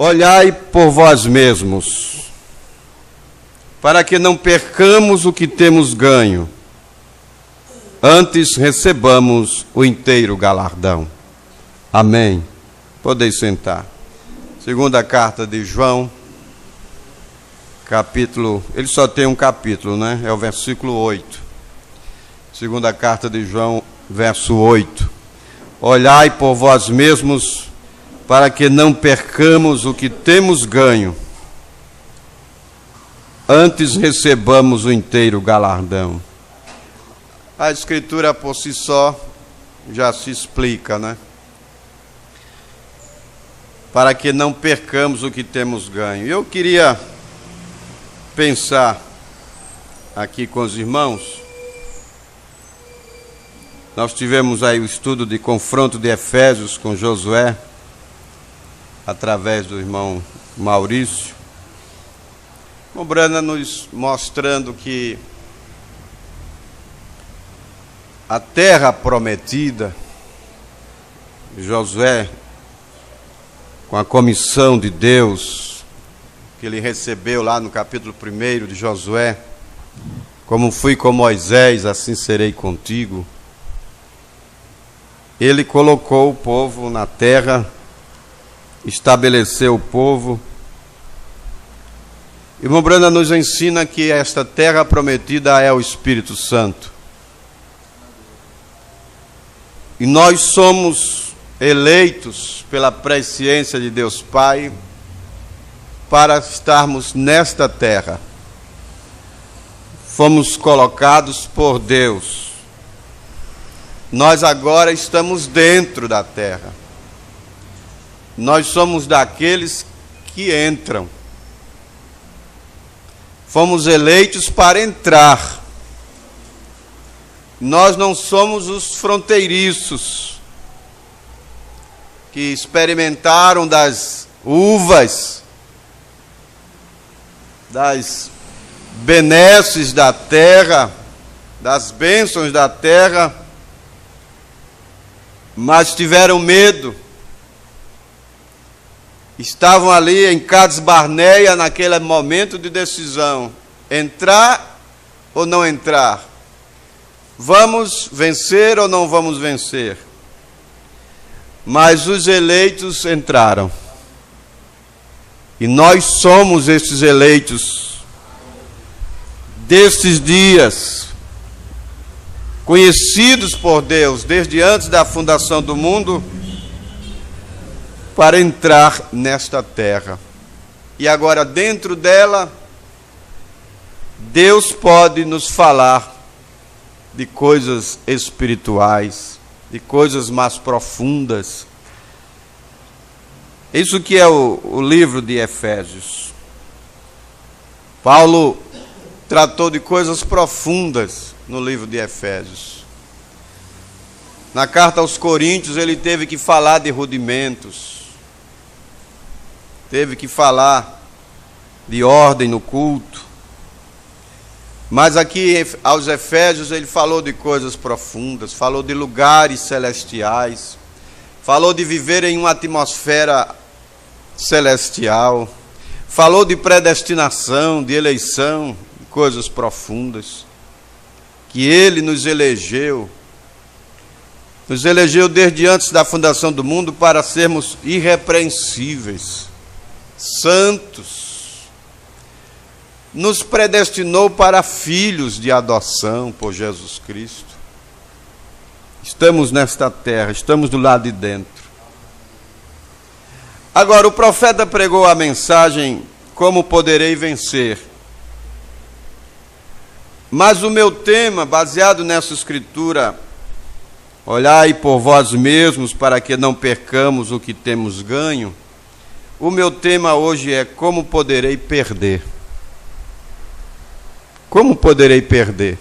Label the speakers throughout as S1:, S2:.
S1: Olhai por vós mesmos, para que não percamos o que temos ganho, antes recebamos o inteiro galardão. Amém. Podeis sentar. Segunda carta de João, capítulo, ele só tem um capítulo, né? É o versículo 8. Segunda carta de João, verso 8. Olhai por vós mesmos, para que não percamos o que temos ganho, antes recebamos o inteiro galardão. A Escritura por si só já se explica, né? Para que não percamos o que temos ganho. Eu queria pensar aqui com os irmãos. Nós tivemos aí o estudo de confronto de Efésios com Josué, através do irmão Maurício. O Brana nos mostrando que a terra prometida, Josué, com a comissão de Deus, que ele recebeu lá no capítulo 1 de Josué, como fui com Moisés, assim serei contigo. Ele colocou o povo na terra, estabeleceu o povo. E irmão Brana nos ensina que esta terra prometida é o Espírito Santo. E nós somos eleitos pela presciência de Deus Pai para estarmos nesta terra. Fomos colocados por Deus. Nós agora estamos dentro da terra. Nós somos daqueles que entram. Fomos eleitos para entrar. Nós não somos os fronteiriços que experimentaram das uvas, das benesses da terra, das bênçãos da terra, mas tiveram medo. Estavam ali em Cades Barneia naquele momento de decisão: entrar ou não entrar? Vamos vencer ou não vamos vencer? Mas os eleitos entraram. E nós somos esses eleitos destes dias, conhecidos por Deus desde antes da fundação do mundo, para entrar nesta terra. E agora, dentro dela, Deus pode nos falar de coisas espirituais, de coisas mais profundas. Isso que é o livro de Efésios. Paulo tratou de coisas profundas no livro de Efésios. Na carta aos Coríntios, ele teve que falar de rudimentos, teve que falar de ordem no culto. Mas aqui aos Efésios ele falou de coisas profundas, falou de lugares celestiais, falou de viver em uma atmosfera celestial, falou de predestinação, de eleição, de coisas profundas, que ele nos elegeu desde antes da fundação do mundo para sermos irrepreensíveis, santos. Nos predestinou para filhos de adoção por Jesus Cristo. Estamos nesta terra, estamos do lado de dentro. Agora, o profeta pregou a mensagem: como poderei vencer? Mas o meu tema, baseado nessa escritura, olhai por vós mesmos para que não percamos o que temos ganho, o meu tema hoje é: como poderei perder? Como poderei perder?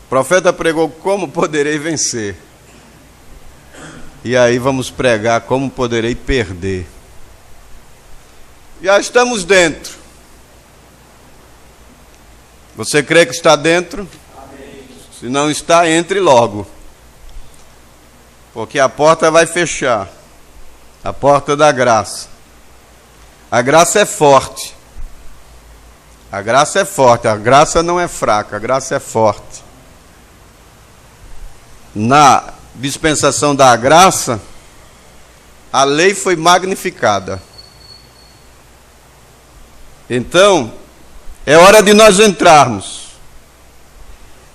S1: O profeta pregou como poderei vencer. E aí vamos pregar como poderei perder. Já estamos dentro. Você crê que está dentro? Amém. Se não está, entre logo. Porque a porta vai fechar. A porta da graça. A graça é forte. A graça é forte, a graça não é fraca, a graça é forte. Na dispensação da graça, a lei foi magnificada. Então, é hora de nós entrarmos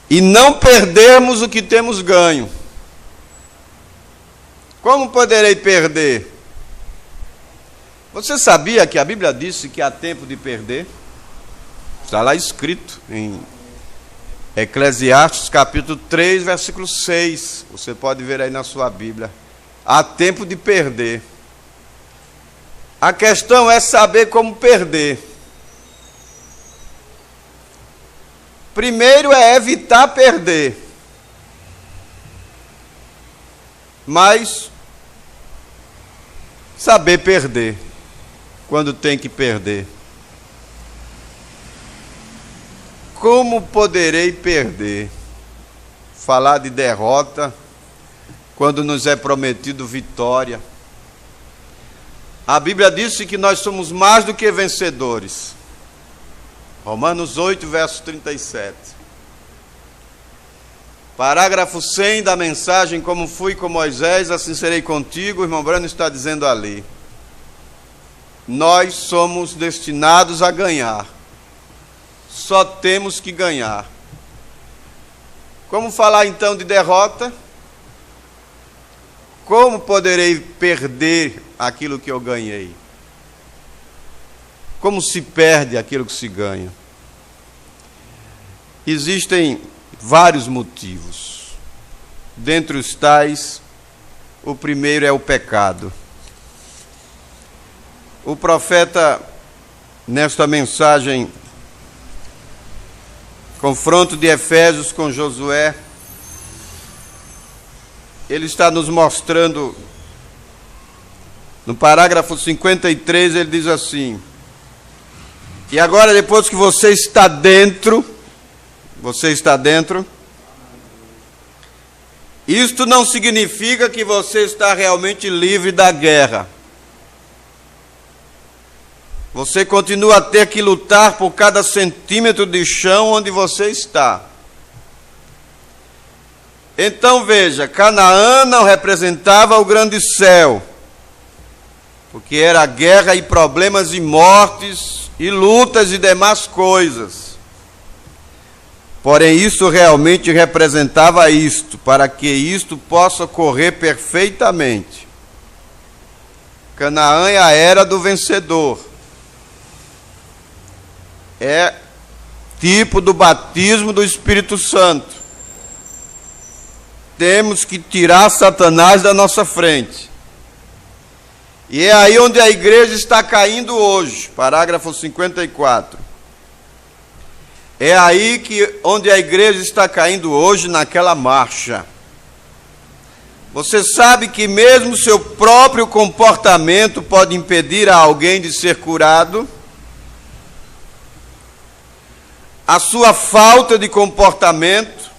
S1: e não perdermos o que temos ganho. Como poderei perder? Você sabia que a Bíblia disse que há tempo de perder? Está lá escrito em Eclesiastes capítulo 3, versículo 6. Você pode ver aí na sua Bíblia. Há tempo de perder. A questão é saber como perder. Primeiro é evitar perder. Mas saber perder quando tem que perder. Como poderei perder? Falar de derrota quando nos é prometido vitória. A Bíblia disse que nós somos mais do que vencedores. Romanos 8, verso 37. Parágrafo 100 da mensagem, como fui com Moisés, assim serei contigo. O irmão Brano está dizendo ali. Nós somos destinados a ganhar. Só temos que ganhar. Como falar então de derrota? Como poderei perder aquilo que eu ganhei? Como se perde aquilo que se ganha? Existem vários motivos. Dentre os tais, o primeiro é o pecado. O profeta, nesta mensagem, confronto de Efésios com Josué, ele está nos mostrando, no parágrafo 53, ele diz assim: e agora, depois que você está dentro, isto não significa que você está realmente livre da guerra. Você continua a ter que lutar por cada centímetro de chão onde você está. Então veja, Canaã não representava o grande céu, porque era guerra e problemas e mortes e lutas e demais coisas. Porém, isso realmente representava isto, para que isto possa ocorrer perfeitamente. Canaã é a era do vencedor. É tipo do batismo do Espírito Santo. Temos que tirar Satanás da nossa frente. E é aí onde a igreja está caindo hoje. Parágrafo 54. É aí onde a igreja está caindo hoje naquela marcha. Você sabe que mesmo seu próprio comportamento pode impedir a alguém de ser curado? A sua falta de comportamento,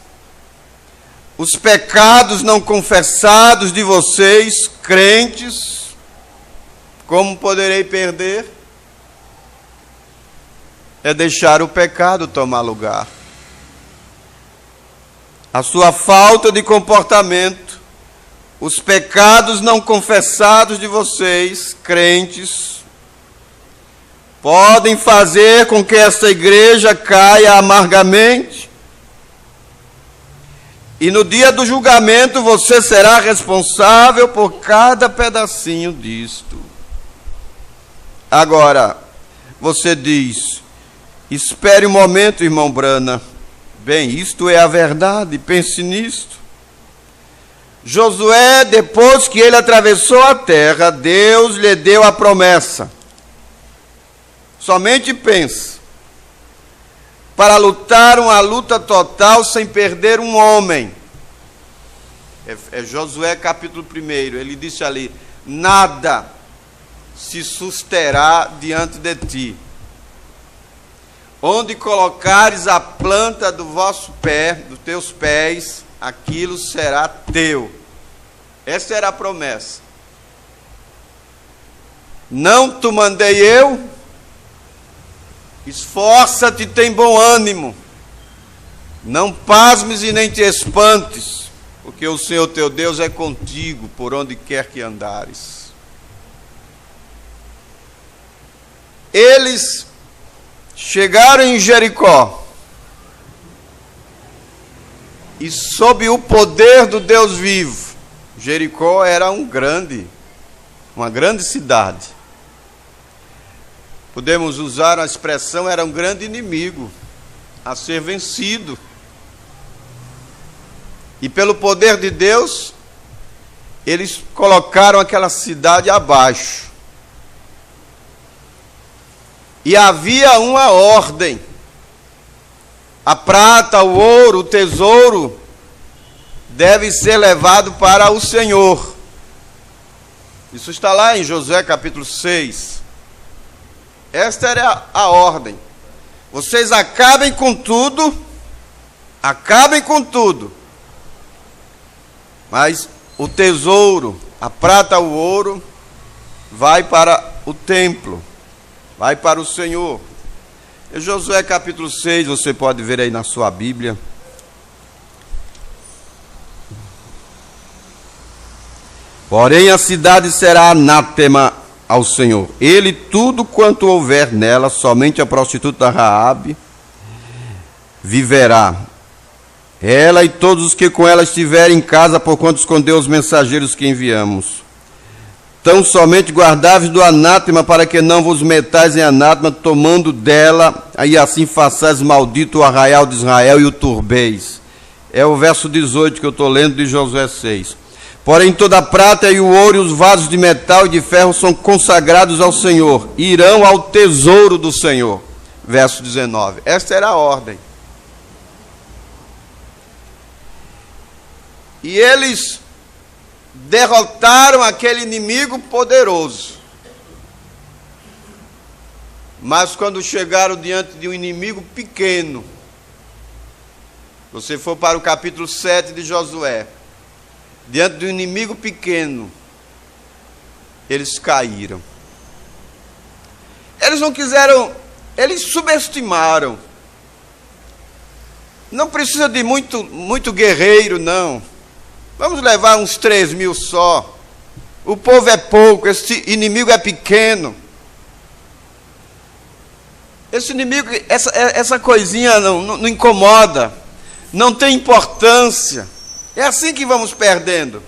S1: os pecados não confessados de vocês, crentes, como poderei perder? É deixar o pecado tomar lugar. A sua falta de comportamento, os pecados não confessados de vocês, crentes, podem fazer com que esta igreja caia amargamente. E no dia do julgamento você será responsável por cada pedacinho disto. Agora, você diz: espere um momento, irmão Brana. Bem, isto é a verdade, pense nisto. Josué, depois que ele atravessou a terra, Deus lhe deu a promessa. Somente pense. Para lutar uma luta total sem perder um homem. É Josué capítulo 1. Ele disse ali: nada se susterá diante de ti. Onde colocares a planta do vosso pé, dos teus pés, aquilo será teu. Essa era a promessa. Não te mandei eu? Esforça-te e tem bom ânimo. Não pasmes e nem te espantes, porque o Senhor teu Deus é contigo por onde quer que andares. Eles chegaram em Jericó e, sob o poder do Deus vivo, Jericó era uma grande cidade. Podemos usar a expressão, era um grande inimigo a ser vencido. E pelo poder de Deus, eles colocaram aquela cidade abaixo. E havia uma ordem: a prata, o ouro, o tesouro deve ser levado para o Senhor. Isso está lá em Josué capítulo 6. Esta era a ordem. Vocês acabem com tudo, mas o tesouro, a prata, o ouro, vai para o templo, vai para o Senhor. Em Josué capítulo 6, você pode ver aí na sua Bíblia. Porém a cidade será anátema ao Senhor. Ele, tudo quanto houver nela, somente a prostituta Raabe viverá. Ela e todos os que com ela estiverem em casa, porquanto escondeu os mensageiros que enviamos. Tão somente guardai-vos do anátema, para que não vos metais em anátema, tomando dela, e assim façais maldito o arraial de Israel e o turbeis. É o verso 18 que eu estou lendo de Josué 6. Porém toda a prata e o ouro e os vasos de metal e de ferro são consagrados ao Senhor, irão ao tesouro do Senhor. Verso 19. Esta era a ordem. E eles derrotaram aquele inimigo poderoso. Mas quando chegaram diante de um inimigo pequeno, você for para o capítulo 7 de Josué, diante de um inimigo pequeno, eles caíram. Eles não quiseram, eles subestimaram. Não precisa de muito guerreiro, não. Vamos levar uns 3.000 só. O povo é pouco, esse inimigo é pequeno. Esse inimigo, essa coisinha não incomoda, não tem importância. É assim que vamos perdendo.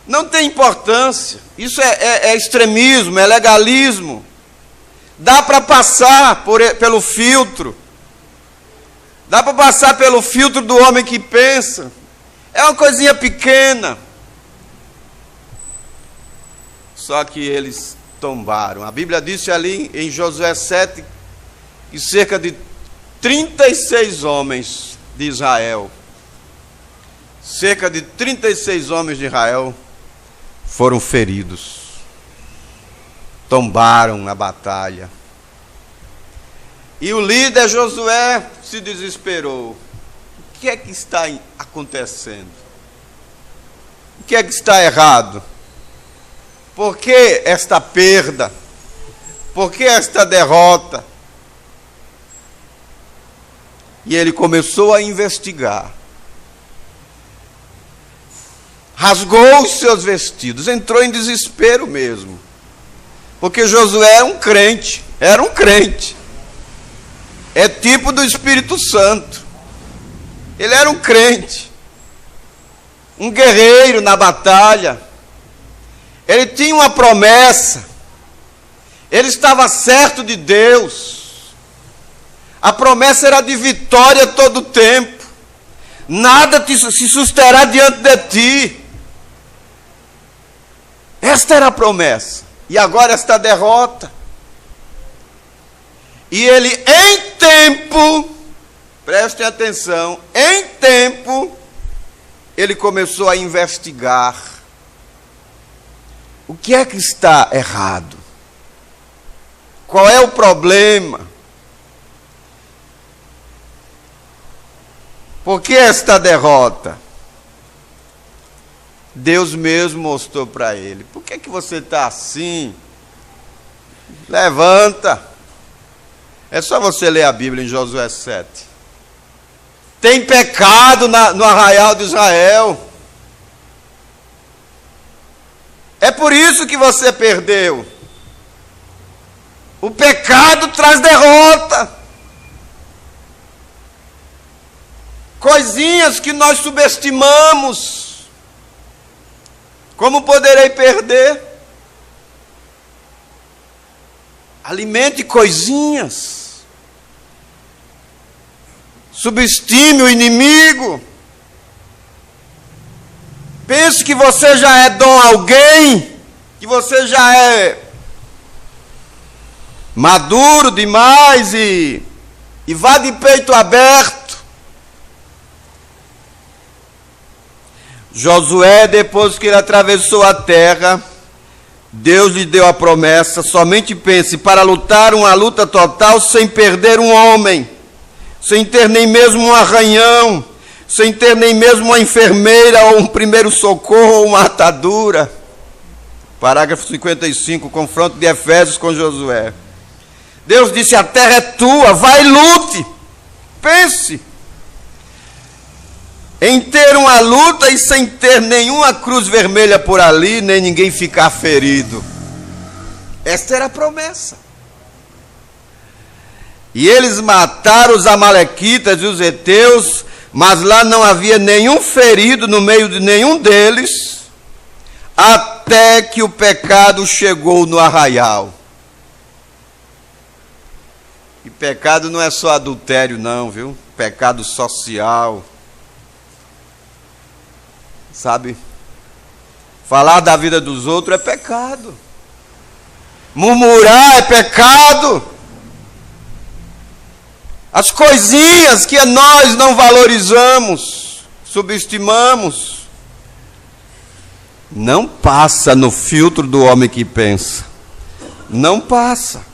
S1: Não tem importância. Isso é extremismo, é legalismo. Dá para passar pelo filtro. Dá para passar pelo filtro do homem que pensa. É uma coisinha pequena. Só que eles tombaram. A Bíblia disse ali em Josué 7 que cerca de 36 homens de Israel, cerca de 36 homens de Israel foram feridos, tombaram na batalha. E o líder Josué se desesperou. O que é que está acontecendo? O que é que está errado? Por que esta perda? Por que esta derrota? E ele começou a investigar. Rasgou os seus vestidos, entrou em desespero mesmo. Porque Josué era um crente. É tipo do Espírito Santo. Ele era um crente, um guerreiro na batalha. Ele tinha uma promessa. Ele estava certo de Deus. A promessa era de vitória todo o tempo. Nada se susterá diante de ti. Esta era a promessa. E agora esta derrota. E ele, em tempo, prestem atenção, em tempo, ele começou a investigar. O que é que está errado? Qual é o problema? Por que esta derrota? Deus mesmo mostrou para ele. Por que você está assim? Levanta. É só você ler a Bíblia em Josué 7. Tem pecado no arraial de Israel. É por isso que você perdeu. O pecado traz derrota. Coisinhas que nós subestimamos. Como poderei perder? Alimente coisinhas. Subestime o inimigo. Pense que você já é dom a alguém, que você já é maduro demais e vá de peito aberto. Josué, depois que ele atravessou a terra, Deus lhe deu a promessa: somente pense, para lutar uma luta total sem perder um homem, sem ter nem mesmo um arranhão, sem ter nem mesmo uma enfermeira ou um primeiro socorro ou uma atadura. Parágrafo 55, confronto de Efésios com Josué. Deus disse: a terra é tua, vai e lute. Pense em ter uma luta e sem ter nenhuma cruz vermelha por ali, nem ninguém ficar ferido. Esta era a promessa. E eles mataram os amalequitas e os heteus, mas lá não havia nenhum ferido no meio de nenhum deles, até que o pecado chegou no arraial. E pecado não é só adultério não, viu? Pecado social. Sabe? Falar da vida dos outros é pecado. Murmurar é pecado. As coisinhas que nós não valorizamos, subestimamos, não passa no filtro do homem que pensa. Não passa.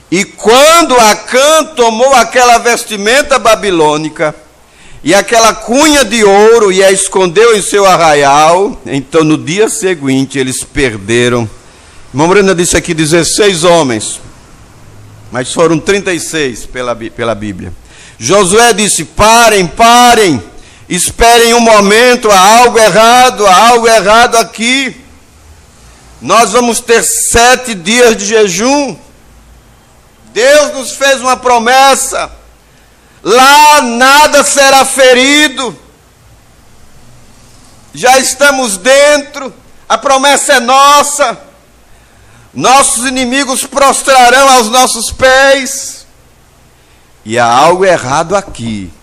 S1: E quando Acã tomou aquela vestimenta babilônica e aquela cunha de ouro e a escondeu em seu arraial, então no dia seguinte eles perderam. Irmão Brenda disse aqui 16 homens, mas foram 36 pela Bíblia. Josué disse: parem, esperem um momento, há algo errado aqui. Nós vamos ter 7 dias de jejum. Deus nos fez uma promessa. Lá nada será ferido. Já estamos dentro. A promessa é nossa. Nossos inimigos prostrarão aos nossos pés. E há algo errado aqui.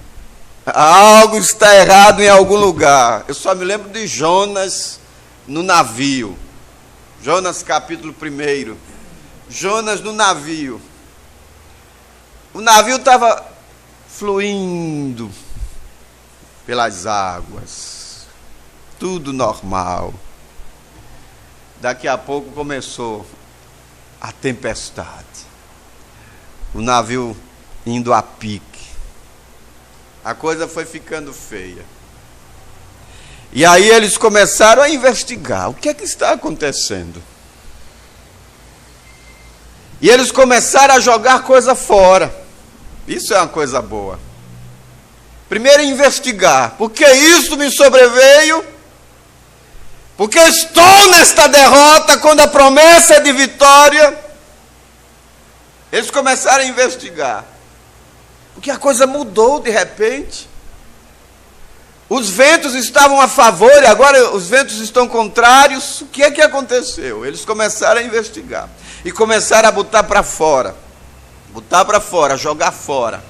S1: Algo está errado em algum lugar. Eu só me lembro de Jonas no navio. Jonas capítulo 1. Jonas no navio. O navio estava fluindo pelas águas. Tudo normal. Daqui a pouco começou a tempestade. O navio indo a pique. A coisa foi ficando feia. E aí eles começaram a investigar. O que é que está acontecendo? E eles começaram a jogar coisa fora. Isso é uma coisa boa. Primeiro investigar. Por que isso me sobreveio? Porque estou nesta derrota quando a promessa é de vitória. Eles começaram a investigar. Porque a coisa mudou de repente. Os ventos estavam a favor e agora os ventos estão contrários. O que é que aconteceu? Eles começaram a investigar. E começaram a botar para fora. Botar para fora, jogar fora.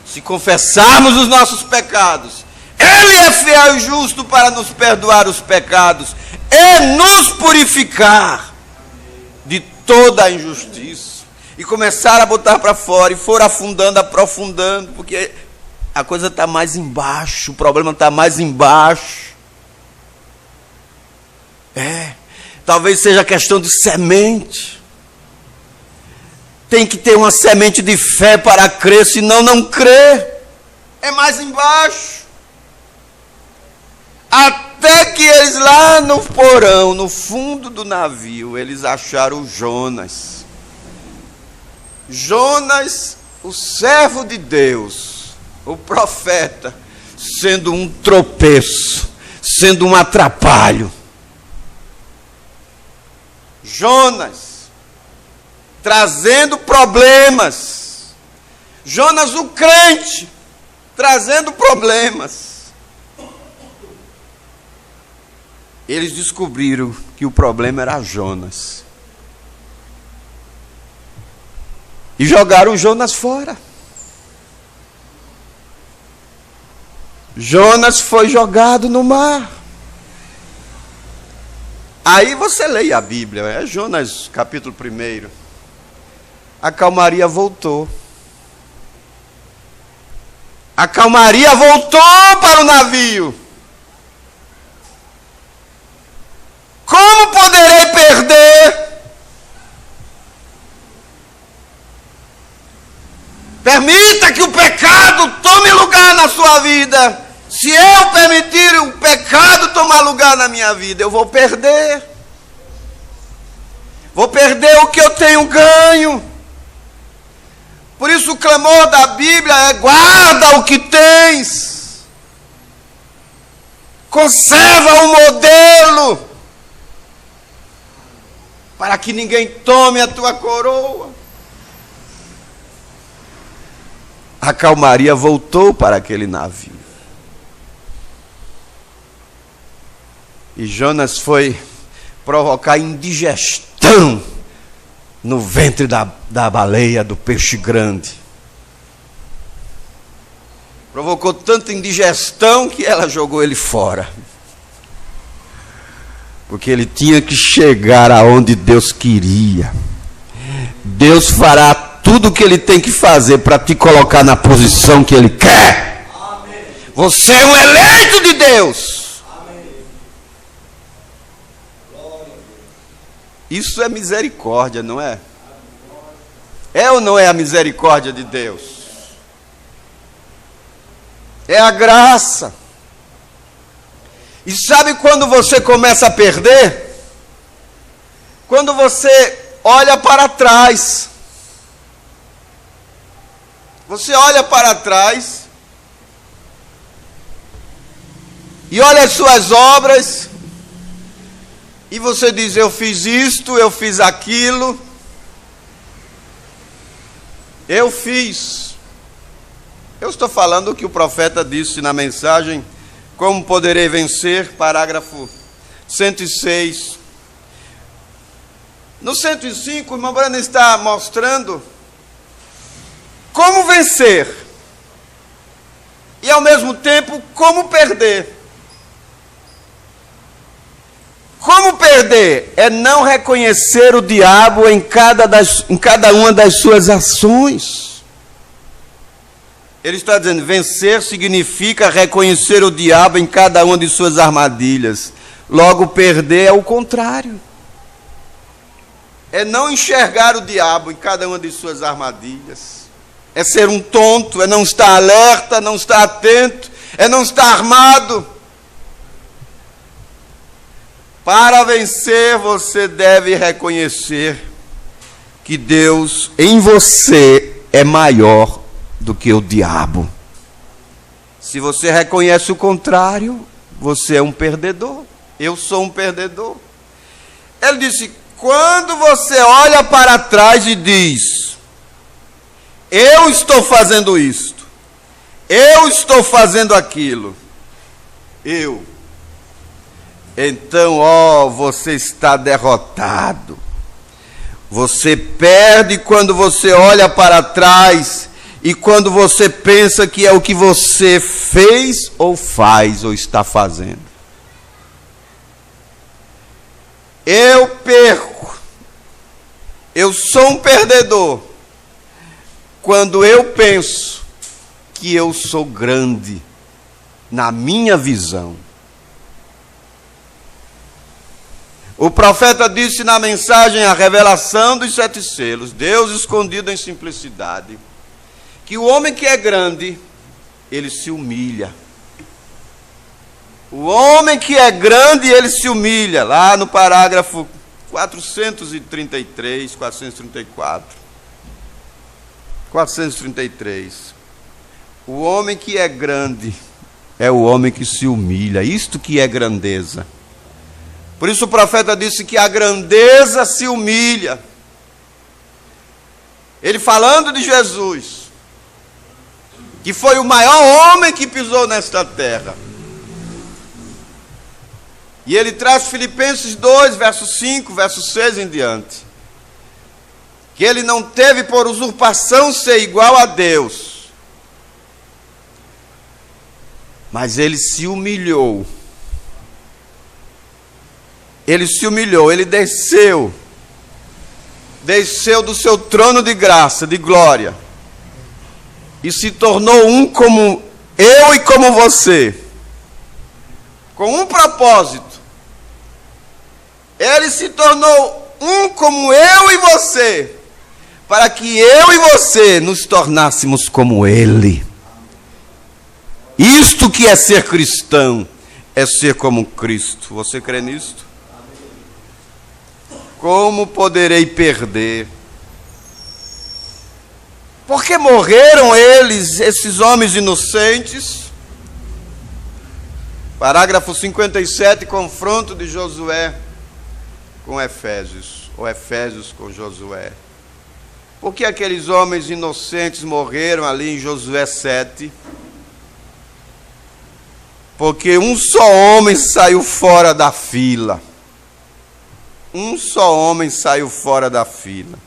S1: Se confessarmos os nossos pecados, Ele é fiel e justo para nos perdoar os pecados e nos purificar de toda a injustiça. E começaram a botar para fora e foram afundando, aprofundando, porque a coisa está mais embaixo, o problema está mais embaixo. Talvez seja questão de semente. Tem que ter uma semente de fé para crer, senão não crê. É mais embaixo. Até que eles lá no porão, no fundo do navio, eles acharam o Jonas. Jonas, o servo de Deus, o profeta, sendo um tropeço, sendo um atrapalho. Jonas, trazendo problemas. Jonas, o crente, trazendo problemas. Eles descobriram que o problema era Jonas. E jogaram Jonas fora. Jonas foi jogado no mar. Aí você leia a Bíblia, é Jonas capítulo 1. A calmaria voltou. A calmaria voltou para o navio. Como poderei perder? Permita que o pecado tome lugar na sua vida. Se eu permitir o pecado tomar lugar na minha vida, eu vou perder. Vou perder o que eu tenho ganho. Por isso o clamor da Bíblia é: guarda o que tens. Conserva o modelo, para que ninguém tome a tua coroa. A calmaria voltou para aquele navio. E Jonas foi provocar indigestão no ventre da baleia, do peixe grande. Provocou tanta indigestão que ela jogou ele fora. Porque ele tinha que chegar aonde Deus queria. Deus fará tudo o que ele tem que fazer para te colocar na posição que ele quer. Amém. Você é um eleito de Deus. Amém. Isso é misericórdia, não é? É ou não é a misericórdia de Deus? É a graça. E sabe quando você começa a perder? Quando você olha para trás. Você olha para trás e olha as suas obras e você diz: eu fiz isto, eu fiz aquilo, eu fiz. Eu estou falando o que o profeta disse na mensagem: como poderei vencer, parágrafo 106. No 105, o irmão Brana está mostrando como vencer e ao mesmo tempo como perder. Como perder é não reconhecer o diabo em cada uma das suas ações. Ele está dizendo: vencer significa reconhecer o diabo em cada uma de suas armadilhas. Logo, perder é o contrário. É não enxergar o diabo em cada uma de suas armadilhas. É ser um tonto, é não estar alerta, não estar atento, é não estar armado. Para vencer, você deve reconhecer que Deus em você é maior do que o diabo. Se você reconhece o contrário, você é um perdedor. Eu sou um perdedor. Ele disse: quando você olha para trás e diz: eu estou fazendo isto, eu estou fazendo aquilo, então, você está derrotado. Você perde quando você olha para trás e quando você pensa que é o que você fez ou faz ou está fazendo. Eu perco. Eu sou um perdedor quando eu penso que eu sou grande na minha visão. O profeta disse na mensagem A Revelação dos 7 Selos, Deus escondido em simplicidade, que o homem que é grande, ele se humilha. O homem que é grande, ele se humilha. Lá no parágrafo 433, 434. 433. O homem que é grande é o homem que se humilha. Isto que é grandeza. Por isso o profeta disse que a grandeza se humilha. Ele falando de Jesus, que foi o maior homem que pisou nesta terra. E ele traz Filipenses 2, verso 5, verso 6 em diante. Que ele não teve por usurpação ser igual a Deus, mas ele se humilhou. Ele se humilhou, ele desceu do seu trono de graça, de glória, e se tornou um como eu e como você, com um propósito. Ele se tornou um como eu e você, para que eu e você nos tornássemos como Ele. Isto que é ser cristão, é ser como Cristo. Você crê nisto? Como poderei perder? Porque morreram eles, esses homens inocentes? Parágrafo 57, confronto de Josué com Efésios, ou Efésios com Josué. Por que aqueles homens inocentes morreram ali em Josué 7? Porque um só homem saiu fora da fila. Um só homem saiu fora da fila.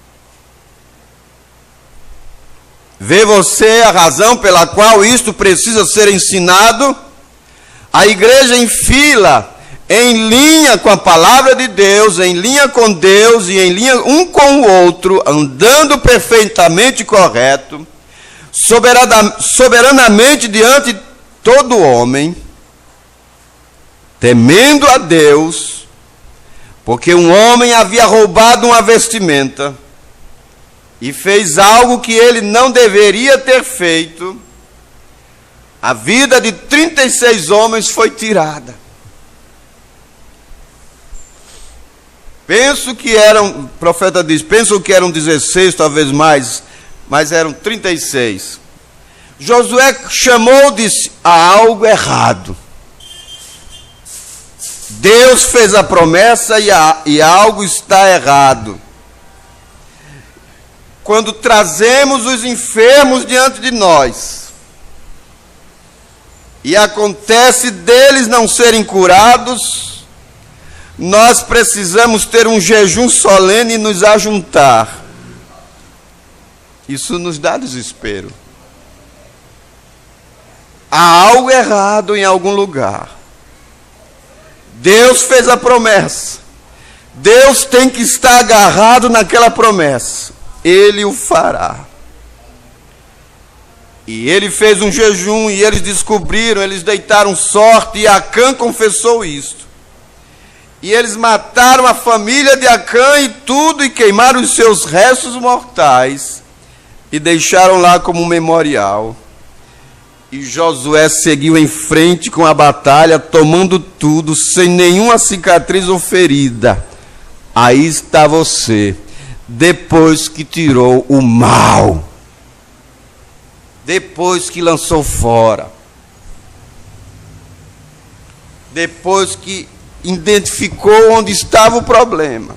S1: Vê você a razão pela qual isto precisa ser ensinado? A igreja em fila, em linha com a palavra de Deus, em linha com Deus e em linha um com o outro, andando perfeitamente correto, soberanamente diante de todo homem, temendo a Deus, porque um homem havia roubado uma vestimenta e fez algo que ele não deveria ter feito. A vida de 36 homens foi tirada. Penso que eram, o profeta diz, penso que eram 16, talvez mais, mas eram 36. Josué chamou, disse, há algo errado. Deus fez a promessa e algo está errado. Quando trazemos os enfermos diante de nós, e acontece deles não serem curados, nós precisamos ter um jejum solene e nos ajuntar. Isso nos dá desespero. Há algo errado em algum lugar. Deus fez a promessa. Deus tem que estar agarrado naquela promessa. Ele o fará. E ele fez um jejum e eles descobriram, eles deitaram sorte e Acã confessou isto. E eles mataram a família de Acã e tudo e queimaram os seus restos mortais e deixaram lá como um memorial. E Josué seguiu em frente com a batalha, tomando tudo, sem nenhuma cicatriz ou ferida. Aí está você, depois que tirou o mal, depois que lançou fora, depois que identificou onde estava o problema.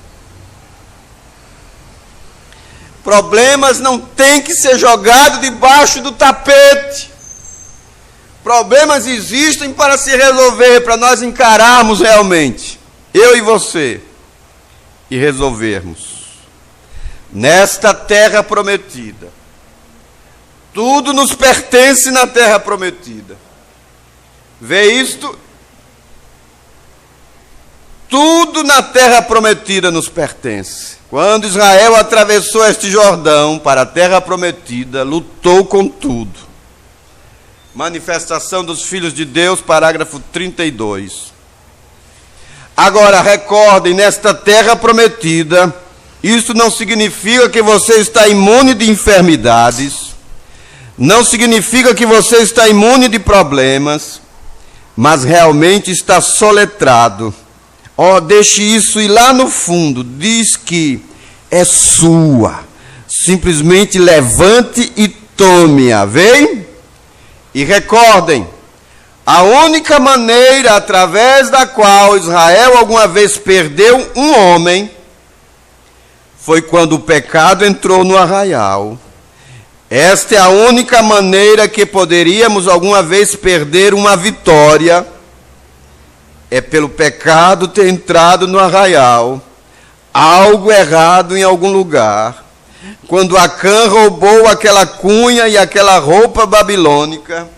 S1: Problemas não têm que ser jogados debaixo do tapete. Problemas existem para se resolver, para nós encararmos realmente, eu e você, e resolvermos. Nesta terra prometida, tudo nos pertence na terra prometida. Vê isto? Tudo na terra prometida nos pertence. Quando Israel atravessou este Jordão para a terra prometida, lutou com tudo. Manifestação dos filhos de Deus, parágrafo 32. Agora, recordem, nesta terra prometida, isso não significa que você está imune de enfermidades, não significa que você está imune de problemas, mas realmente está soletrado. Deixe isso ir lá no fundo, diz que é sua Simplesmente levante e tome-a, veem? E recordem, a única maneira através da qual Israel alguma vez perdeu um homem foi quando o pecado entrou no arraial. Esta é a única maneira que poderíamos alguma vez perder uma vitória, é pelo pecado ter entrado no arraial, algo errado em algum lugar. Quando Acã roubou aquela cunha e aquela roupa babilônica,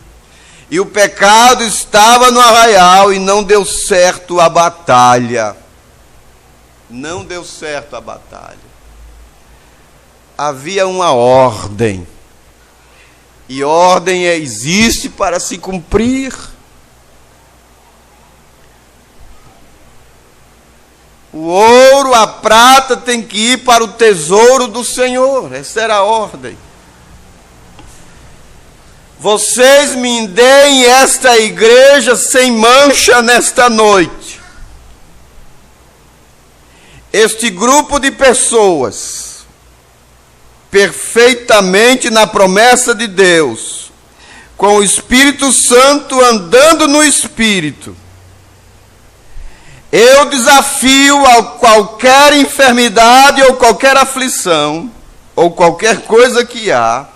S1: e o pecado estava no arraial e não deu certo a batalha. Não deu certo a batalha. Havia uma ordem. E ordem existe para se cumprir. O ouro, a prata tem que ir para o tesouro do Senhor. Essa era a ordem. Vocês me deem esta igreja sem mancha nesta noite. Este grupo de pessoas, perfeitamente na promessa de Deus, com o Espírito Santo andando no Espírito, eu desafio a qualquer enfermidade ou qualquer aflição, ou qualquer coisa que há,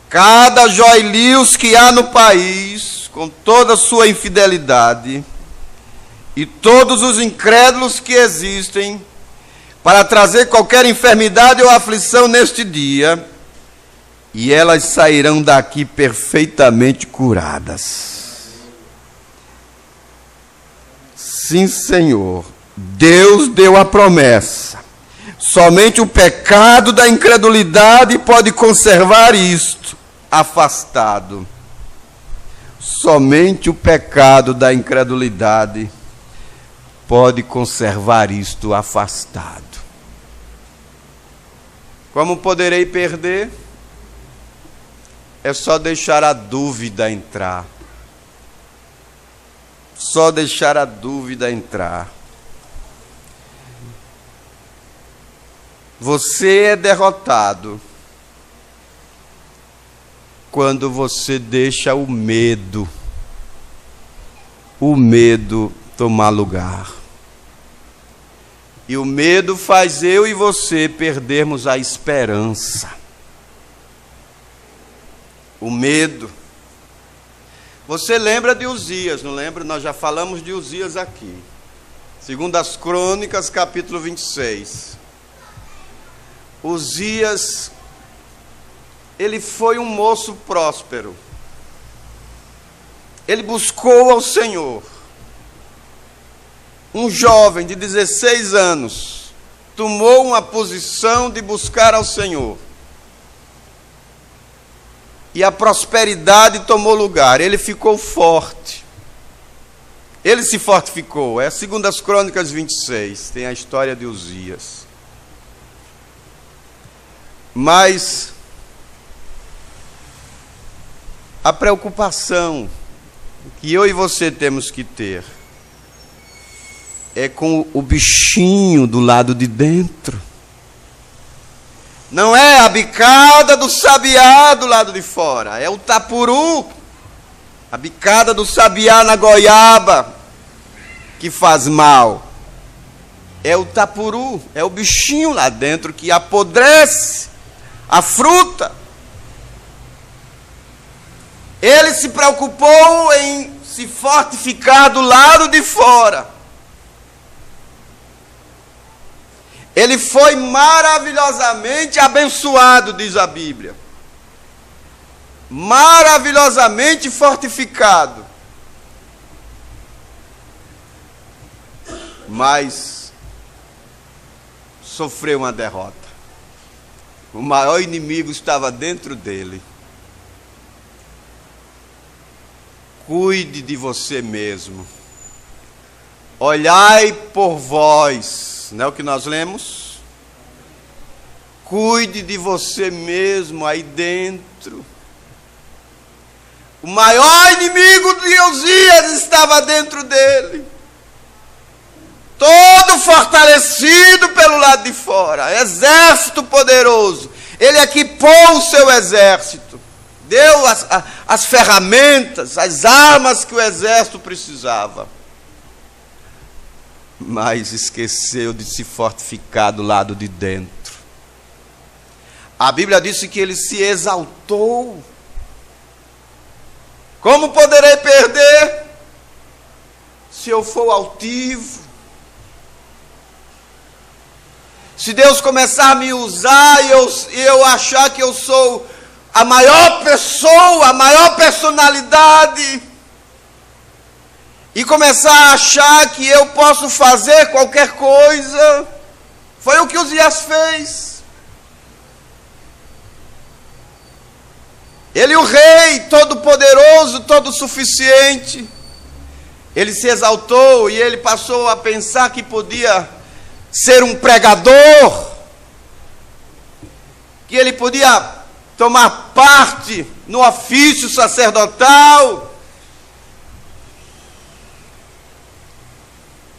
S1: cada joilhos que há no país, com toda a sua infidelidade, e todos os incrédulos que existem, para trazer qualquer enfermidade ou aflição neste dia, e elas sairão daqui perfeitamente curadas. Sim, Senhor, Deus deu a promessa. Somente o pecado da incredulidade pode conservar isto afastado. Somente o pecado da incredulidade pode conservar isto afastado. Como poderei perder? É só deixar a dúvida entrar. Só deixar a dúvida entrar. Você é derrotado quando você deixa o medo tomar lugar. E o medo faz eu e você perdermos a esperança. O medo. Você lembra de Uzias, não lembra? Nós já falamos de Uzias aqui. Segundo as Crônicas, capítulo 26. Uzias, ele foi um moço próspero. Ele buscou ao Senhor. Um jovem de 16 anos tomou uma posição de buscar ao Senhor. E a prosperidade tomou lugar. Ele ficou forte. Ele se fortificou. É segundo as Crônicas 26. Tem a história de Uzias. Mas a preocupação que eu e você temos que ter é com o bichinho do lado de dentro. Não é a bicada do sabiá do lado de fora, é o tapuru, a bicada do sabiá na goiaba que faz mal. É o tapuru, é o bichinho lá dentro que apodrece a fruta. Ele se preocupou em se fortificar do lado de fora. Ele foi maravilhosamente abençoado, diz a Bíblia. Maravilhosamente fortificado. Mas sofreu uma derrota. O maior inimigo estava dentro dele. Cuide de você mesmo. Olhai por vós. Não é o que nós lemos? Cuide de você mesmo aí dentro. O maior inimigo de Uzias estava dentro dele. Todo fortalecido pelo pelo lado de fora. Exército poderoso. Ele equipou o seu exército. Deu as ferramentas, as armas que o exército precisava. Mas esqueceu de se fortificar do lado de dentro. A Bíblia disse que ele se exaltou. Como poderei perder se eu for altivo? Se Deus começar a me usar e eu achar que eu sou a maior pessoa, a maior personalidade, e começar a achar que eu posso fazer qualquer coisa, foi o que Uzias fez. Ele, o rei, todo poderoso, todo suficiente, ele se exaltou e ele passou a pensar que podia ser um pregador, que ele podia tomar parte no ofício sacerdotal.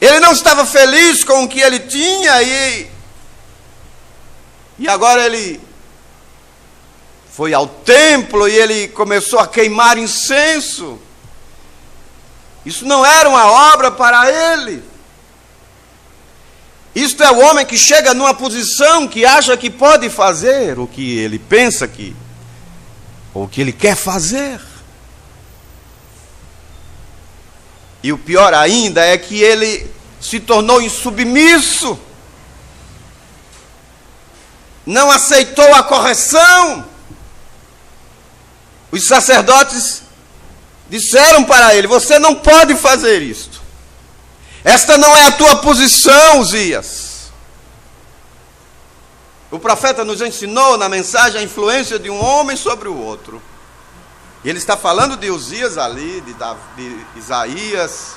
S1: Ele não estava feliz com o que ele tinha e agora ele foi ao templo e ele começou a queimar incenso. Isso não era uma obra para ele. Isto é o homem que chega numa posição que acha que pode fazer o que ele pensa que, ou o que ele quer fazer. E o pior ainda é que ele se tornou insubmisso, não aceitou a correção. Os sacerdotes disseram para ele: você não pode fazer isto. Esta não é a tua posição, Uzias. O profeta nos ensinou na mensagem a influência de um homem sobre o outro. E ele está falando de Uzias ali, de Isaías.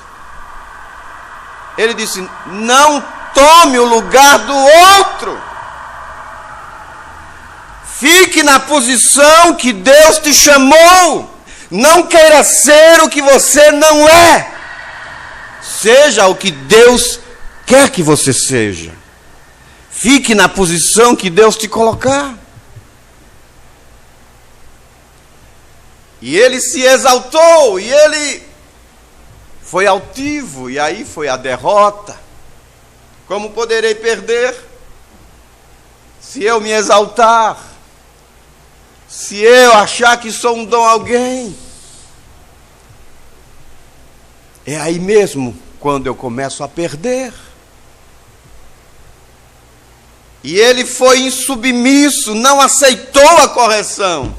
S1: Ele disse: não tome o lugar do outro. Fique na posição que Deus te chamou. Não queira ser o que você não é. Seja o que Deus quer que você seja. Fique na posição que Deus te colocar. E ele se exaltou, e ele foi altivo, e aí foi a derrota. Como poderei perder se eu me exaltar? Se eu achar que sou um dom alguém? É aí mesmo quando eu começo a perder. E ele foi insubmisso, não aceitou a correção.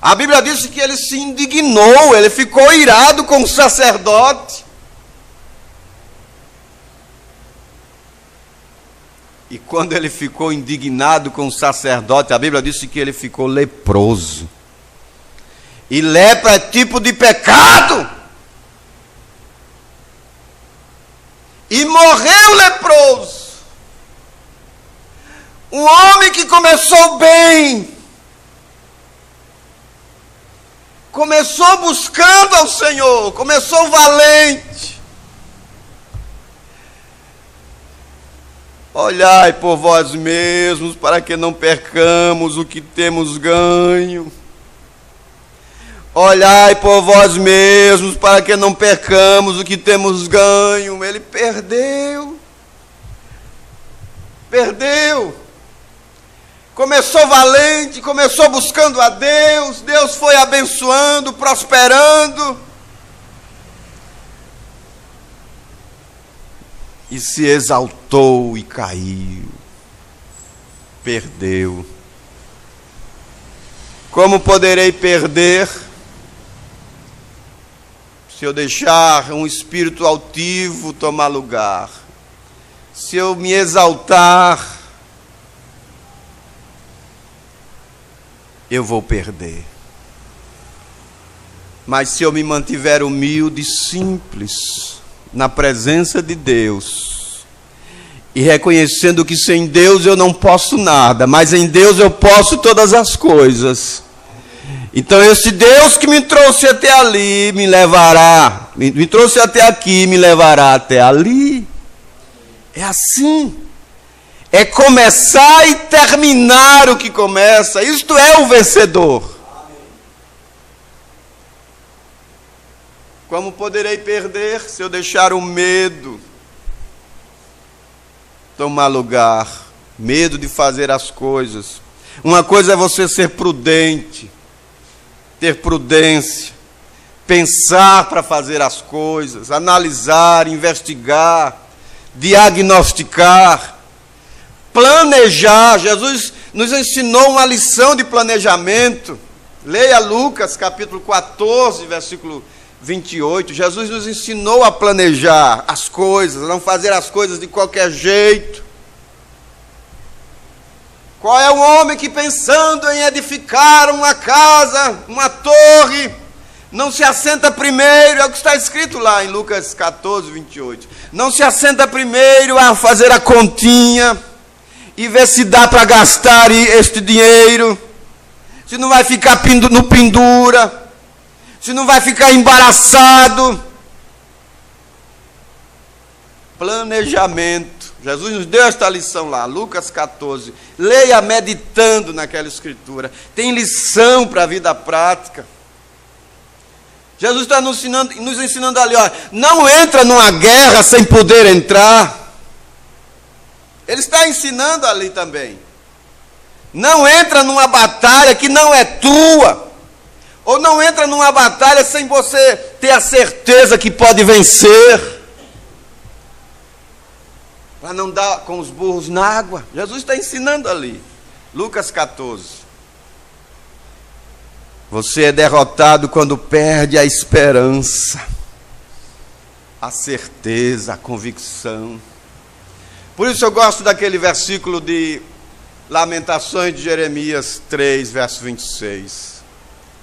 S1: A Bíblia diz que ele se indignou, ele ficou irado com o sacerdote. E quando ele ficou indignado com o sacerdote, a Bíblia diz que ele ficou leproso. E lepra é tipo de pecado. E morreu leproso. Um homem que começou bem, começou buscando ao Senhor, começou valente. Olhai por vós mesmos, para que não percamos o que temos ganho. Olhai por vós mesmos, para que não percamos o que temos ganho. Ele perdeu. Perdeu. Começou valente, começou buscando a Deus. Deus foi abençoando, prosperando. E se exaltou e caiu. Perdeu. Como poderei perder se eu deixar um espírito altivo tomar lugar? Se eu me exaltar, eu vou perder. Mas se eu me mantiver humilde e simples na presença de Deus, e reconhecendo que sem Deus eu não posso nada, mas em Deus eu posso todas as coisas. Então esse Deus que me trouxe até ali, me levará, me trouxe até aqui, me levará até ali. É assim. é começar e terminar o que começa. Isto é o vencedor. Como poderei perder se eu deixar o medo tomar lugar? Medo de fazer as coisas. Uma coisa é você ser prudente, ter prudência, pensar para fazer as coisas, analisar, investigar, diagnosticar, planejar. Jesus nos ensinou uma lição de planejamento. Leia Lucas capítulo 14, versículo 28. Jesus nos ensinou a planejar as coisas, a não fazer as coisas de qualquer jeito. Qual é o homem que, pensando em edificar uma casa, uma torre, não se assenta primeiro? É o que está escrito lá em Lucas 14, 28. Não se assenta primeiro a fazer a continha e ver se dá para gastar este dinheiro, se não vai ficar no pendura, se não vai ficar embaraçado. Planejamento. Jesus nos deu esta lição lá, Lucas 14. Leia meditando naquela escritura. Tem lição para a vida prática. Jesus está nos ensinando ali, ó, não entra numa guerra sem poder entrar. Ele está ensinando ali também. Não entra numa batalha que não é tua. Ou não entra numa batalha sem você ter a certeza que pode vencer. Para não dar com os burros na água. Jesus está ensinando ali. Lucas 14. Você é derrotado quando perde a esperança, a certeza, a convicção. Por isso eu gosto daquele versículo de Lamentações de Jeremias 3, verso 26.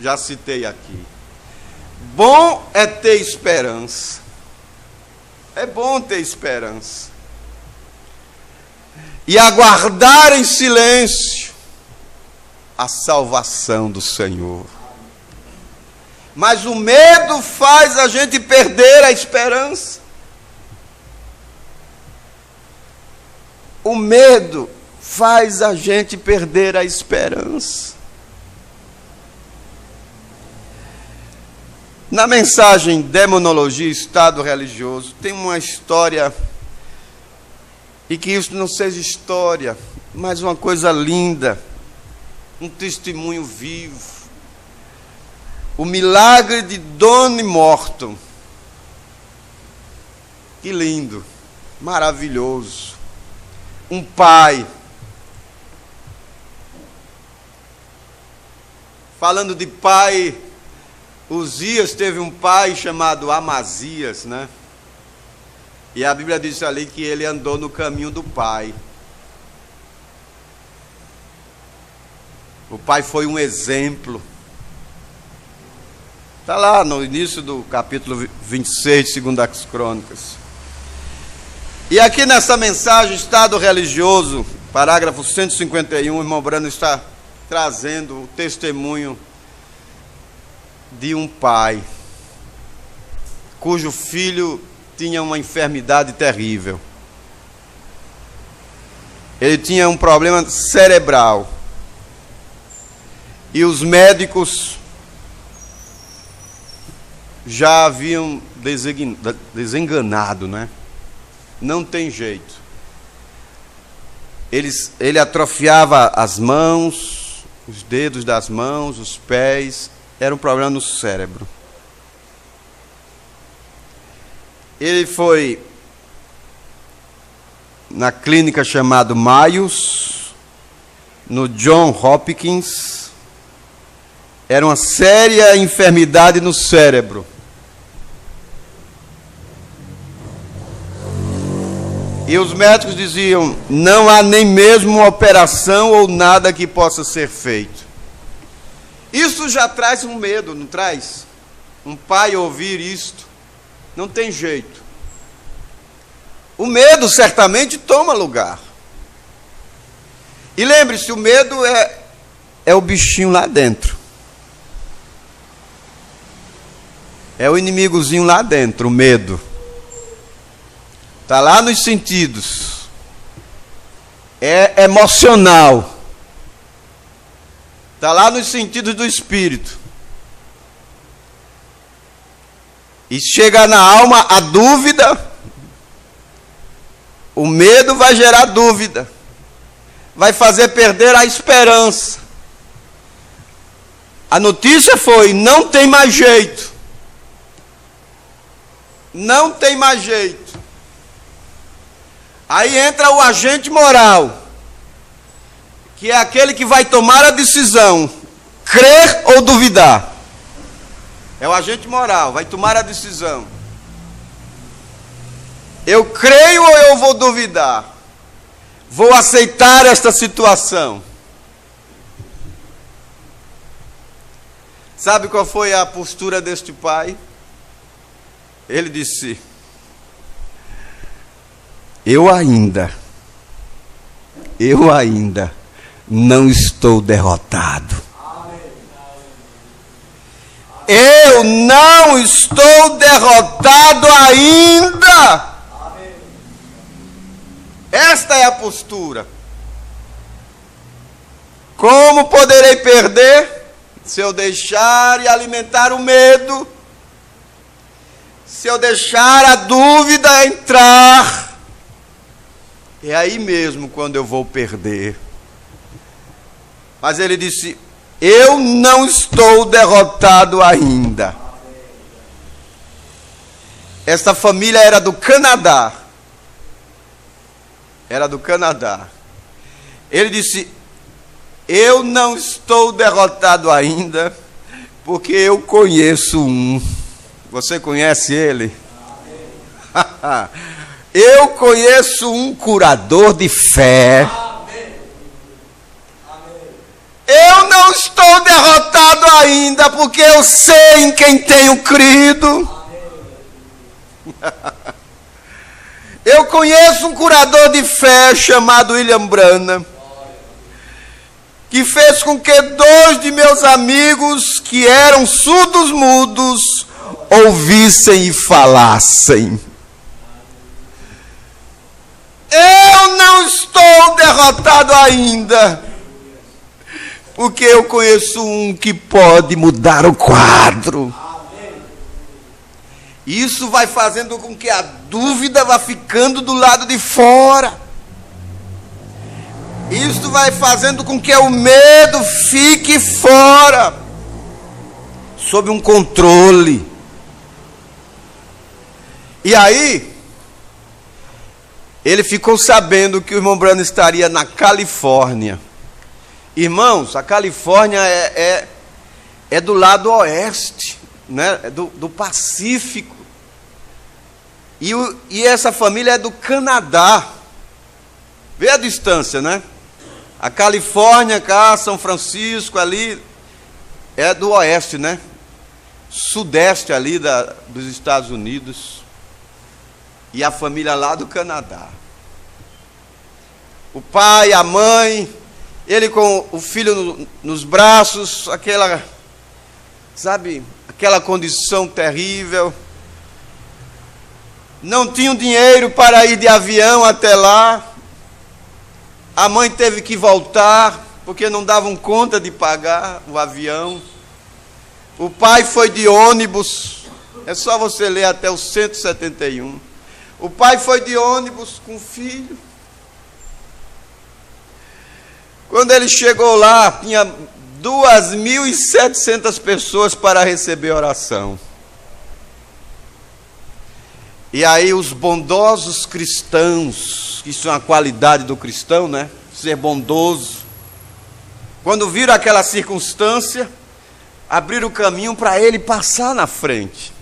S1: Já citei aqui. Bom é ter esperança. É bom ter esperança. E aguardar em silêncio a salvação do Senhor. Mas o medo faz a gente perder a esperança. O medo faz a gente perder a esperança. Na mensagem Demonologia e Estado Religioso, tem uma história, e que isso não seja história, mas uma coisa linda, um testemunho vivo. O milagre de Donnie Morton. Que lindo, maravilhoso. Um pai. Falando de pai, Uzias teve um pai chamado Amazias, né? E a Bíblia diz ali que ele andou no caminho do pai. O pai foi um exemplo. Está lá no início do capítulo 26 de 2 Crônicas. E aqui nessa mensagem, Estado Religioso, parágrafo 151, o irmão Brando está trazendo o testemunho de um pai cujo filho tinha uma enfermidade terrível. Ele tinha um problema cerebral. E os já haviam desenganado, né? Não tem jeito. Ele atrofiava as mãos, os dedos das mãos, os pés. Era um problema no cérebro. Ele foi na clínica chamada Mayos, no John Hopkins. Era uma séria enfermidade no cérebro. E os médicos diziam, não há nem mesmo uma operação ou nada que possa ser feito. Isso já traz um medo, não traz? Um pai ouvir isto, não tem jeito. O medo certamente toma lugar. E lembre-se, o medo é o bichinho lá dentro. É o inimigozinho lá dentro, o medo. Está lá nos sentidos. é emocional. Está lá nos sentidos do espírito. E chega na alma a dúvida. O medo vai gerar dúvida. Vai fazer perder a esperança. A notícia foi: não tem mais jeito. Não tem mais jeito. Aí entra o agente moral, que é aquele que vai tomar a decisão, crer ou duvidar. É o agente moral, vai tomar a decisão. Eu creio ou eu vou duvidar? Vou aceitar esta situação. Sabe qual foi a postura deste pai? Ele disse: eu ainda não estou derrotado. Eu não estou derrotado ainda. Esta é a postura. Como poderei perder se eu deixar e alimentar o medo? Se eu deixar a dúvida entrar? É aí mesmo quando eu vou perder. Mas ele disse: eu não estou derrotado ainda. Esta família era do Canadá. Era do Canadá. Ele disse: eu não estou derrotado ainda, porque eu conheço um. Você conhece ele? Eu conheço um curador de fé. Eu não estou derrotado ainda, porque eu sei em quem tenho crido. Eu conheço um curador de fé chamado William Branham, que fez com que 2 de meus amigos, que eram surdos mudos, ouvissem e falassem. Eu não estou derrotado ainda, porque eu conheço um que pode mudar o quadro. Isso vai fazendo com que a dúvida vá ficando do lado de fora. Isso vai fazendo com que o medo fique fora, sob um controle. E aí, ele ficou sabendo que o irmão Branham estaria na Califórnia. Irmãos, a Califórnia é do lado oeste, né? do Pacífico. E essa família é do Canadá. Vê a distância, né? A Califórnia, cá, São Francisco, ali, é do oeste, né? Sudeste ali dos Estados Unidos. E a família lá do Canadá. O pai, a mãe, ele com o filho nos braços, aquela condição terrível. Não tinham dinheiro para ir de avião até lá. A mãe teve que voltar, porque não davam conta de pagar o avião. O pai foi de ônibus. É só você ler até o 171. O pai foi de ônibus com o filho. Quando ele chegou lá, tinha 2.700 pessoas para receber oração. E aí os bondosos cristãos, que isso é uma qualidade do cristão, né? Ser bondoso. Quando viram aquela circunstância, abriram o caminho para ele passar na frente.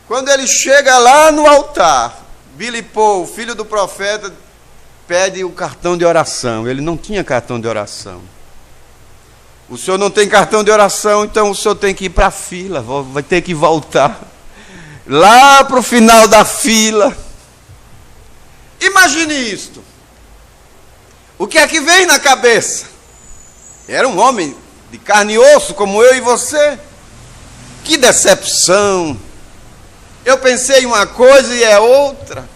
S1: Quando ele chega lá no altar, Billy Paul, filho do profeta, pede o cartão de oração. Ele não tinha cartão de oração. O senhor não tem cartão de oração, então o senhor tem que ir para a fila, vai ter que voltar lá para o final da fila. Imagine isto. O que é que vem na cabeça? Era um homem de carne e osso, como eu e você. Que decepção. Eu pensei em uma coisa e é outra.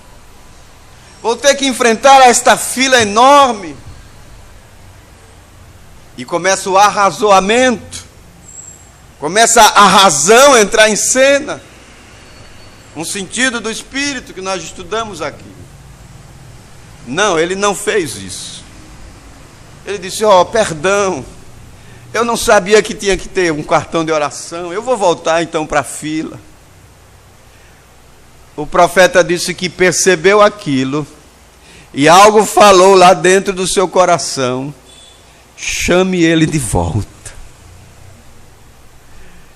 S1: Vou ter que enfrentar esta fila enorme. E começa o arrazoamento. Começa a razão a entrar em cena. Um sentido do espírito que nós estudamos aqui. Não, ele não fez isso. Ele disse: perdão, eu não sabia que tinha que ter um cartão de oração, eu vou voltar então para a fila. O profeta disse que percebeu aquilo, e algo falou lá dentro do seu coração: chame ele de volta.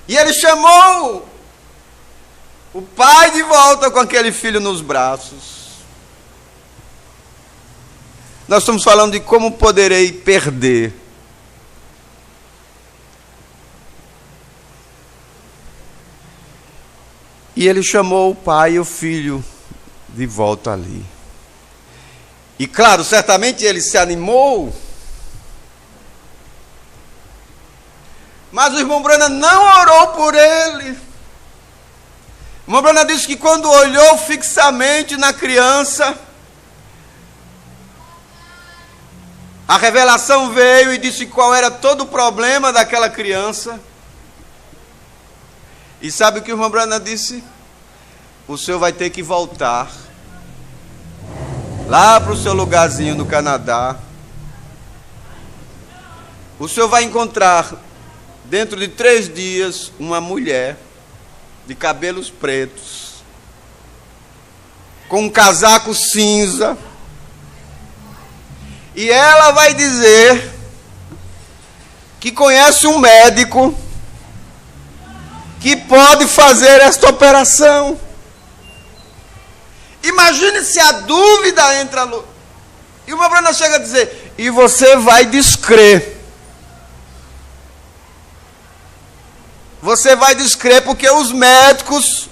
S1: E ele chamou o pai de volta com aquele filho nos braços. Nós estamos falando de como poderei perder. E ele chamou o pai e o filho de volta ali. E claro, certamente ele se animou. Mas o irmão Branham não orou por ele. O irmão Branham disse que quando olhou fixamente na criança, a revelação veio e disse qual era todo o problema daquela criança. E sabe o que o irmão Branham disse? O senhor vai ter que voltar lá para o seu lugarzinho no Canadá. O senhor vai encontrar, dentro de 3 dias, uma mulher de cabelos pretos, com um casaco cinza, e ela vai dizer que conhece um médico que pode fazer esta operação. Imagine se a dúvida entra. E uma Branham chega a dizer: e você vai descrer. Você vai descrer porque os médicos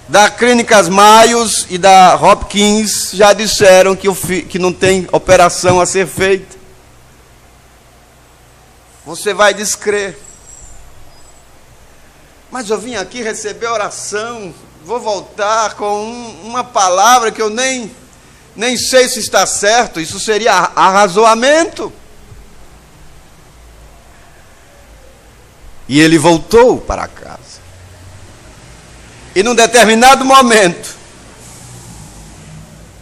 S1: da Clínicas Mayos e da Hopkins já disseram que não tem operação a ser feita. Você vai descrer. Mas eu vim aqui receber oração, vou voltar com uma palavra que eu nem sei se está certo. Isso seria arrazoamento. E ele voltou para casa. E num determinado momento,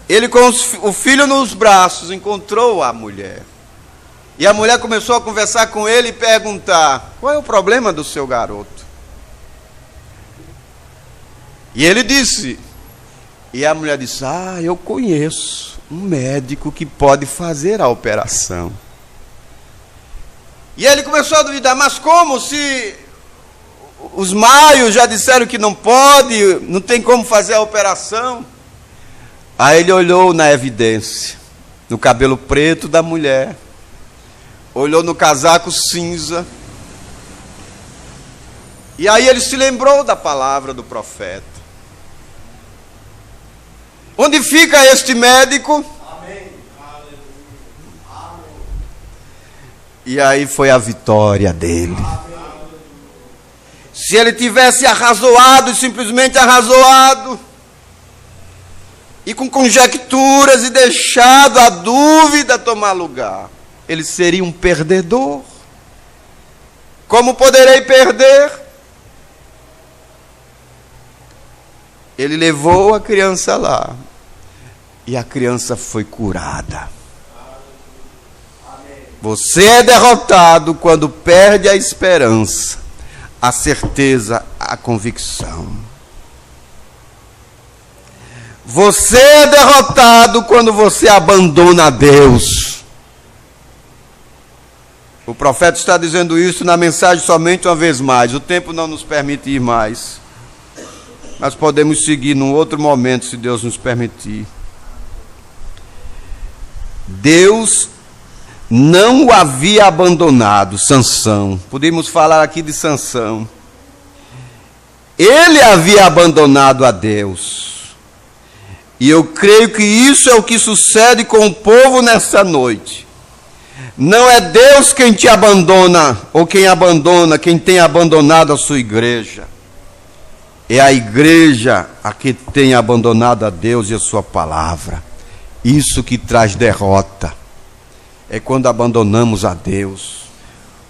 S1: ele com o filho nos braços encontrou a mulher. E a mulher começou a conversar com ele e perguntar: qual é o problema do seu garoto? E ele disse, e a mulher disse: eu conheço um médico que pode fazer a operação. E ele começou a duvidar: mas como, se os Maios já disseram que não pode, não tem como fazer a operação? Aí ele olhou na evidência, no cabelo preto da mulher, olhou no casaco cinza, e aí ele se lembrou da palavra do profeta. Onde fica este médico? Amém. E aí foi a vitória dele. Se ele tivesse arrazoado, simplesmente arrazoado, e com conjecturas e deixado a dúvida tomar lugar, ele seria um perdedor. Como poderei perder? Ele levou a criança lá, e a criança foi curada. Você é derrotado quando perde a esperança, a certeza, a convicção. Você é derrotado quando você abandona Deus. O profeta está dizendo isso na mensagem somente uma vez mais. O tempo não nos permite ir mais. Nós podemos seguir num outro momento, se Deus nos permitir. Deus não o havia abandonado, Sansão. Podemos falar aqui de Sansão. Ele havia abandonado a Deus. E eu creio que isso é o que sucede com o povo nessa noite. Não é Deus quem te abandona, ou quem tem abandonado a sua igreja. É a igreja a que tem abandonado a Deus e a sua palavra. Isso que traz derrota. É quando abandonamos a Deus,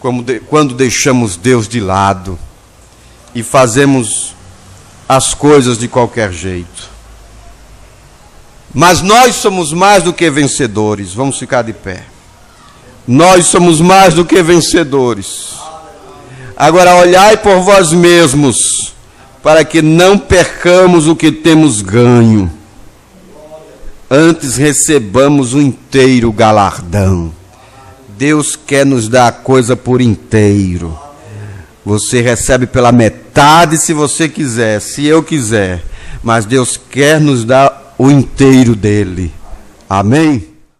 S1: quando deixamos Deus de lado e fazemos as coisas de qualquer jeito. Mas nós somos mais do que vencedores. Vamos ficar de pé. Nós somos mais do que vencedores. Agora olhai por vós mesmos, para que não percamos o que temos ganho. Antes recebamos o inteiro galardão. Deus quer nos dar a coisa por inteiro. Você recebe pela metade se você quiser, se eu quiser. Mas Deus quer nos dar o inteiro dele. Amém?